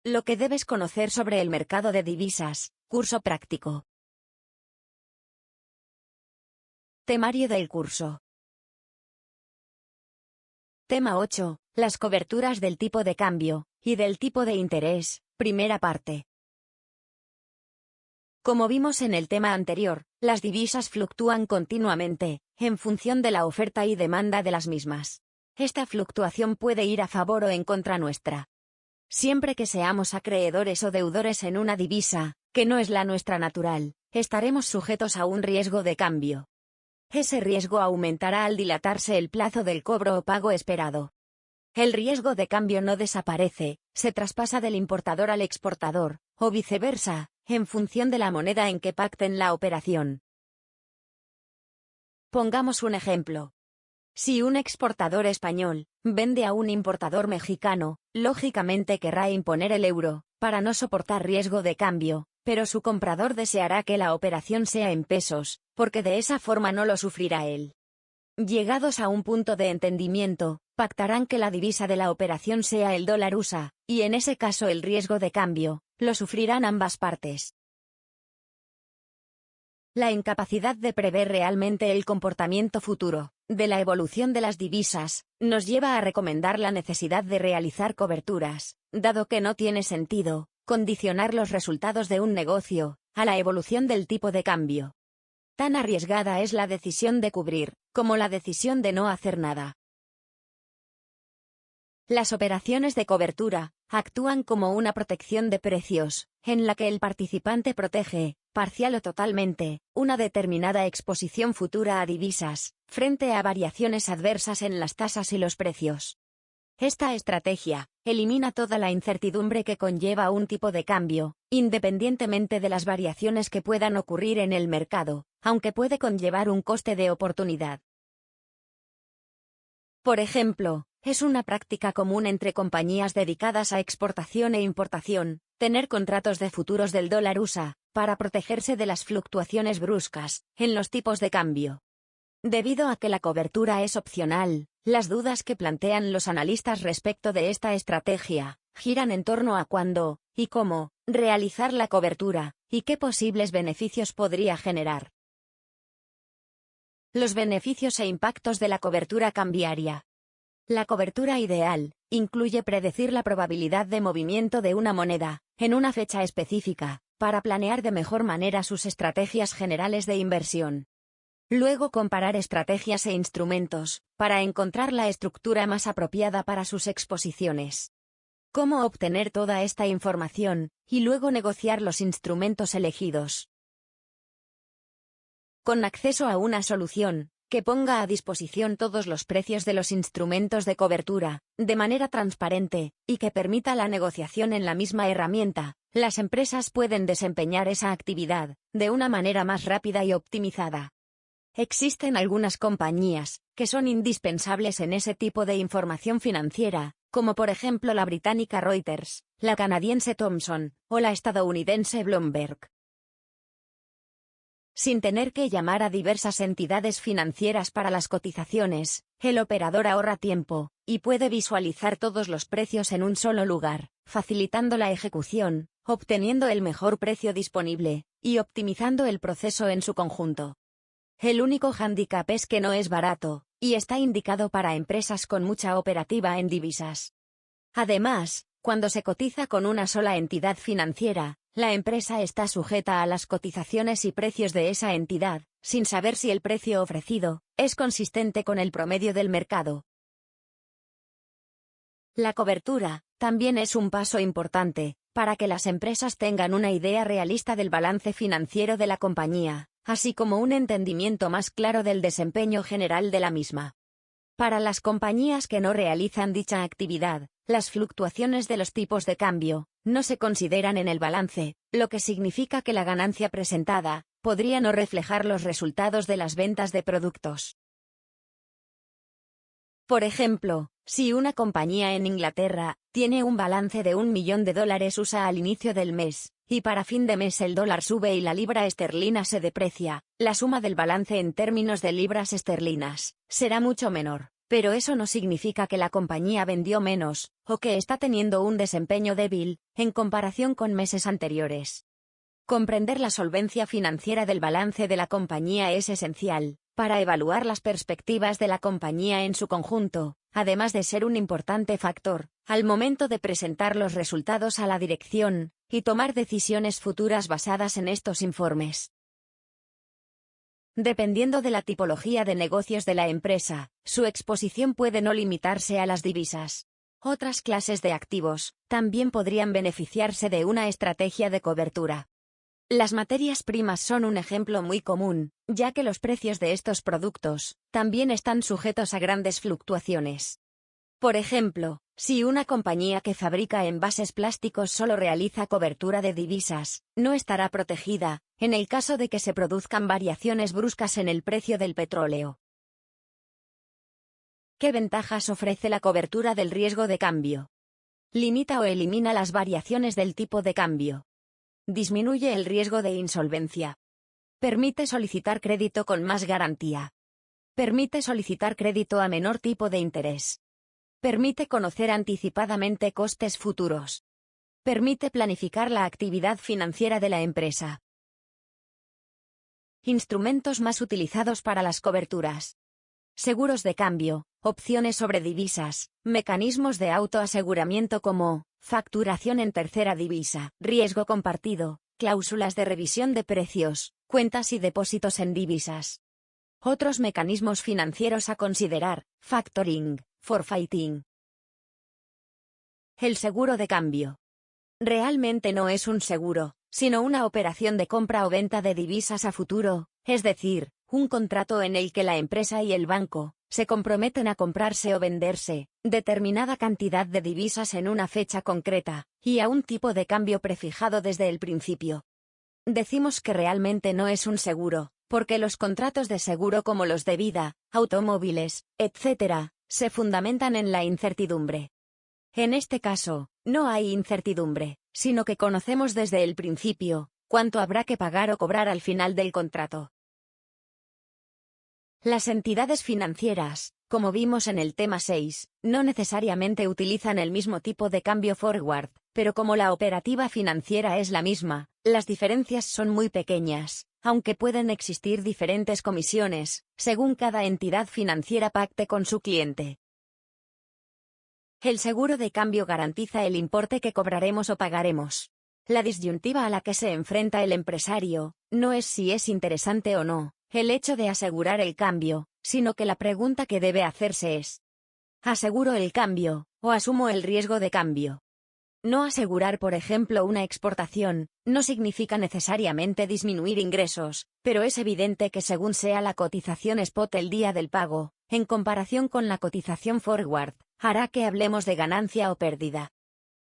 Lo que debes conocer sobre el mercado de divisas, curso práctico. Temario del curso. Tema 8. Las coberturas del tipo de cambio y del tipo de interés, primera parte. Como vimos en el tema anterior, las divisas fluctúan continuamente, en función de la oferta y demanda de las mismas. Esta fluctuación puede ir a favor o en contra nuestra. Siempre que seamos acreedores o deudores en una divisa, que no es la nuestra natural, estaremos sujetos a un riesgo de cambio. Ese riesgo aumentará al dilatarse el plazo del cobro o pago esperado. El riesgo de cambio no desaparece, se traspasa del importador al exportador, o viceversa, en función de la moneda en que pacten la operación. Pongamos un ejemplo. Si un exportador español vende a un importador mexicano, lógicamente querrá imponer el euro, para no soportar riesgo de cambio, pero su comprador deseará que la operación sea en pesos, porque de esa forma no lo sufrirá él. Llegados a un punto de entendimiento, pactarán que la divisa de la operación sea el dólar USA, y en ese caso el riesgo de cambio lo sufrirán ambas partes. La incapacidad de prever realmente el comportamiento futuro de la evolución de las divisas nos lleva a recomendar la necesidad de realizar coberturas, dado que no tiene sentido condicionar los resultados de un negocio a la evolución del tipo de cambio. Tan arriesgada es la decisión de cubrir como la decisión de no hacer nada. Las operaciones de cobertura actúan como una protección de precios, en la que el participante protege, parcial o totalmente, una determinada exposición futura a divisas, frente a variaciones adversas en las tasas y los precios. Esta estrategia elimina toda la incertidumbre que conlleva un tipo de cambio, independientemente de las variaciones que puedan ocurrir en el mercado, aunque puede conllevar un coste de oportunidad. Por ejemplo, es una práctica común entre compañías dedicadas a exportación e importación, tener contratos de futuros del dólar USA, para protegerse de las fluctuaciones bruscas en los tipos de cambio. Debido a que la cobertura es opcional, las dudas que plantean los analistas respecto de esta estrategia giran en torno a cuándo y cómo realizar la cobertura y qué posibles beneficios podría generar. Los beneficios e impactos de la cobertura cambiaria. La cobertura ideal incluye predecir la probabilidad de movimiento de una moneda en una fecha específica, para planear de mejor manera sus estrategias generales de inversión. Luego comparar estrategias e instrumentos, para encontrar la estructura más apropiada para sus exposiciones. Cómo obtener toda esta información, y luego negociar los instrumentos elegidos. Con acceso a una solución que ponga a disposición todos los precios de los instrumentos de cobertura, de manera transparente, y que permita la negociación en la misma herramienta, las empresas pueden desempeñar esa actividad de una manera más rápida y optimizada. Existen algunas compañías que son indispensables en ese tipo de información financiera, como por ejemplo la británica Reuters, la canadiense Thomson, o la estadounidense Bloomberg. Sin tener que llamar a diversas entidades financieras para las cotizaciones, el operador ahorra tiempo, y puede visualizar todos los precios en un solo lugar, facilitando la ejecución, obteniendo el mejor precio disponible, y optimizando el proceso en su conjunto. El único hándicap es que no es barato, y está indicado para empresas con mucha operativa en divisas. Además, cuando se cotiza con una sola entidad financiera, la empresa está sujeta a las cotizaciones y precios de esa entidad, sin saber si el precio ofrecido es consistente con el promedio del mercado. La cobertura también es un paso importante para que las empresas tengan una idea realista del balance financiero de la compañía, así como un entendimiento más claro del desempeño general de la misma. Para las compañías que no realizan dicha actividad, las fluctuaciones de los tipos de cambio no se consideran en el balance, lo que significa que la ganancia presentada podría no reflejar los resultados de las ventas de productos. Por ejemplo, si una compañía en Inglaterra tiene un balance de $1.000.000 USA al inicio del mes, y para fin de mes el dólar sube y la libra esterlina se deprecia, la suma del balance en términos de libras esterlinas será mucho menor. Pero eso no significa que la compañía vendió menos, o que está teniendo un desempeño débil, en comparación con meses anteriores. Comprender la solvencia financiera del balance de la compañía es esencial para evaluar las perspectivas de la compañía en su conjunto, además de ser un importante factor al momento de presentar los resultados a la dirección y tomar decisiones futuras basadas en estos informes. Dependiendo de la tipología de negocios de la empresa, su exposición puede no limitarse a las divisas. Otras clases de activos también podrían beneficiarse de una estrategia de cobertura. Las materias primas son un ejemplo muy común, ya que los precios de estos productos también están sujetos a grandes fluctuaciones. Por ejemplo, si una compañía que fabrica envases plásticos solo realiza cobertura de divisas, no estará protegida en el caso de que se produzcan variaciones bruscas en el precio del petróleo. ¿Qué ventajas ofrece la cobertura del riesgo de cambio? Limita o elimina las variaciones del tipo de cambio. Disminuye el riesgo de insolvencia. Permite solicitar crédito con más garantía. Permite solicitar crédito a menor tipo de interés. Permite conocer anticipadamente costes futuros. Permite planificar la actividad financiera de la empresa. Instrumentos más utilizados para las coberturas. Seguros de cambio, opciones sobre divisas, mecanismos de autoaseguramiento como facturación en tercera divisa, riesgo compartido, cláusulas de revisión de precios, cuentas y depósitos en divisas. Otros mecanismos financieros a considerar: factoring, forfaiting. El seguro de cambio. Realmente no es un seguro, sino una operación de compra o venta de divisas a futuro, es decir, un contrato en el que la empresa y el banco se comprometen a comprarse o venderse determinada cantidad de divisas en una fecha concreta, y a un tipo de cambio prefijado desde el principio. Decimos que realmente no es un seguro, porque los contratos de seguro como los de vida, automóviles, etc., se fundamentan en la incertidumbre. En este caso, no hay incertidumbre, sino que conocemos desde el principio cuánto habrá que pagar o cobrar al final del contrato. Las entidades financieras, como vimos en el tema 6, no necesariamente utilizan el mismo tipo de cambio forward, pero como la operativa financiera es la misma, las diferencias son muy pequeñas, aunque pueden existir diferentes comisiones, según cada entidad financiera pacte con su cliente. El seguro de cambio garantiza el importe que cobraremos o pagaremos. La disyuntiva a la que se enfrenta el empresario no es si es interesante o no el hecho de asegurar el cambio, sino que la pregunta que debe hacerse es: ¿aseguro el cambio o asumo el riesgo de cambio? No asegurar, por ejemplo, una exportación no significa necesariamente disminuir ingresos, pero es evidente que según sea la cotización spot el día del pago, en comparación con la cotización forward, hará que hablemos de ganancia o pérdida.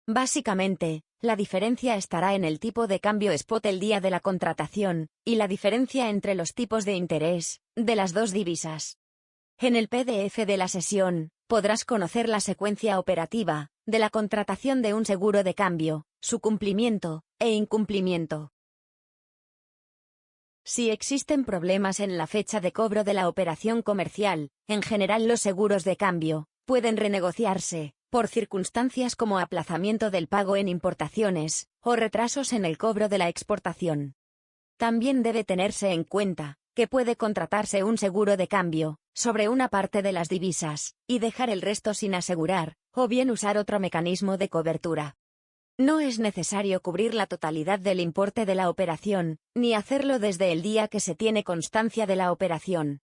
Básicamente, la diferencia estará en el tipo de cambio spot el día de la contratación, y la diferencia entre los tipos de interés de las dos divisas. En el PDF de la sesión, podrás conocer la secuencia operativa de la contratación de un seguro de cambio, su cumplimiento e incumplimiento. Si existen problemas en la fecha de cobro de la operación comercial, en general los seguros de cambio pueden renegociarse por circunstancias como aplazamiento del pago en importaciones o retrasos en el cobro de la exportación. También debe tenerse en cuenta que puede contratarse un seguro de cambio sobre una parte de las divisas y dejar el resto sin asegurar, o bien usar otro mecanismo de cobertura. No es necesario cubrir la totalidad del importe de la operación, ni hacerlo desde el día que se tiene constancia de la operación.